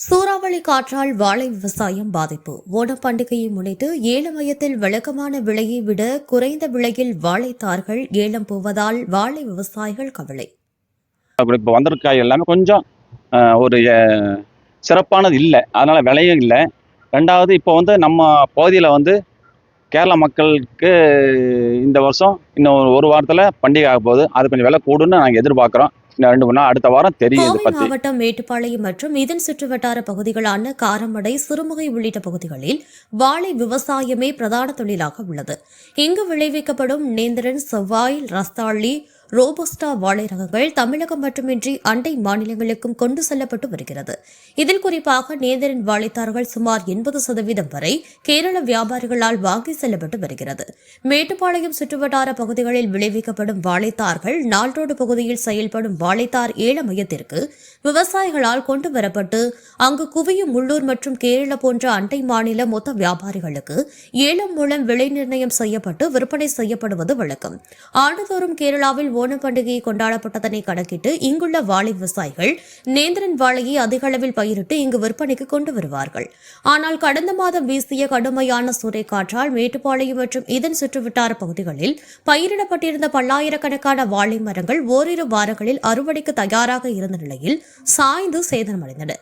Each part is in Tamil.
சூறாவளி காற்றால் வாழை விவசாயம் பாதிப்பு. ஓணம் பண்டிகையை முன்னிட்டு ஏல மையத்தில் வழக்கமான விலையை விட குறைந்த விலையில் வாழைத்தார்கள் ஏலம் போவதால் வாழை விவசாயிகள் கவலை. இப்போ வந்திருக்க எல்லாமே கொஞ்சம் ஒரு சிறப்பானது இல்லை, அதனால விலையும் இல்லை. ரெண்டாவது இப்போ நம்ம பகுதியில் கேரளா மக்களுக்கு இந்த வருஷம் இன்னும் ஒரு வாரத்தில் பண்டிகை ஆக போகுது. அது கொஞ்சம் விலை கூடுன்னு நாங்கள் எதிர்பார்க்குறோம். அடுத்த வாரம் தெரியும். மாவட்டம் மேட்டுப்பாளையம் மற்றும் இதன் சுற்றுவட்டார பகுதிகளான காரமடை, சிறுமுகை உள்ளிட்ட பகுதிகளில் வாழை விவசாயமே பிரதான தொழிலாக உள்ளது. இங்கு விளைவிக்கப்படும் நேந்திரன், செவ்வாய், ரஸ்தாளி, ரோபஸ்டா வாழை ரகங்கள் தமிழகம் மட்டுமின்றி அண்டை மாநிலங்களுக்கும் கொண்டு செல்லப்பட்டு வருகிறது. இதில் குறிப்பாக நேந்திரன் வாழைத்தார்கள் சுமார் 80% வரை கேரள வியாபாரிகளால் வாங்கி செல்லப்பட்டு வருகிறது. மேட்டுப்பாளையம் சுற்றுவட்டார பகுதிகளில் விளைவிக்கப்படும் வாழைத்தார்கள் நால்ரோடு பகுதியில் செயல்படும் வாழைத்தார் ஏல மையத்திற்கு விவசாயிகளால் கொண்டு வரப்பட்டு அங்கு குவியும் உள்ளூர் மற்றும் கேரள போன்ற அண்டை மாநில மொத்த வியாபாரிகளுக்கு ஏலம் மூலம் விலை நிர்ணயம் செய்யப்பட்டு விற்பனை செய்யப்படுவது வழக்கம். ஆண்டுதோறும் கேரளாவில் ஓணம் பண்டிகையை கொண்டாடப்பட்டதனை கணக்கிட்டு இங்குள்ள வாழை விவசாயிகள் நேந்திரன் வாழையை அதிக அளவில் பயிரிட்டு இங்கு விற்பனைக்கு கொண்டு வருவார்கள். ஆனால் கடந்த மாதம் வீசிய கடுமையான சூறைக்காற்றால் மேட்டுப்பாளையம் மற்றும் இதன் சுற்றுவட்டார பகுதிகளில் பயிரிடப்பட்டிருந்த பல்லாயிரக்கணக்கான வாழை மரங்கள் ஓரிரு வாரங்களில் அறுவடைக்கு தயாராக இருந்த நிலையில் சாய்ந்து சேதமடைந்தன.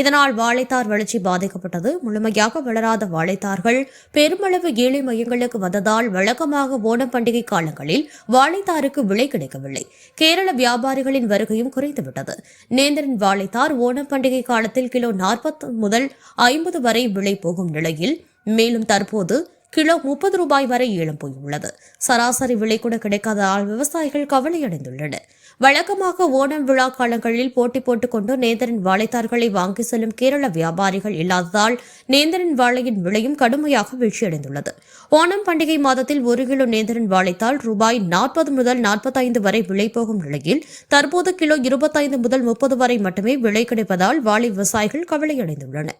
இதனால் வாழைத்தார் வளர்ச்சி பாதிக்கப்பட்டது. முழுமையாக வளராத வாழைத்தார்கள் பெருமளவு ஏழை மையங்களுக்கு வந்ததால் வழக்கமாக ஓணம் பண்டிகை காலங்களில் வாழைத்தாருக்கு விலை கிடைக்கவில்லை. கேரள வியாபாரிகளின் வருகையும் குறைந்துவிட்டது. நேந்திரன் வாழைத்தார் ஓணம் பண்டிகை காலத்தில் கிலோ 40 முதல் 50 வரை விலை போகும் நிலையில் மேலும் தற்போது கிலோ 30 ரூபாய் வரை ஏலம் போயுள்ளது. சராசரி விலை கூட கிடைக்காததால் விவசாயிகள் கவலையடைந்துள்ளனர். வழக்கமாக ஓணம் விழா காலங்களில் போட்டி போட்டுக் கொண்டு நேந்திரன் வாழைத்தார்களை வாங்கி செல்லும் கேரள வியாபாரிகள் இல்லாததால் நேந்திரன் வாழையின் விலையும் கடுமையாக வீழ்ச்சியடைந்துள்ளது. ஓணம் பண்டிகை மாதத்தில் 1 கிலோ நேந்திரன் வாழைத்தால் ரூபாய் 40 முதல் 45 வரை விலை போகும் நிலையில் தற்போது கிலோ 25 முதல் 30 வரை மட்டுமே விலை கிடைப்பதால் வாழை விவசாயிகள் கவலையடைந்துள்ளனர்.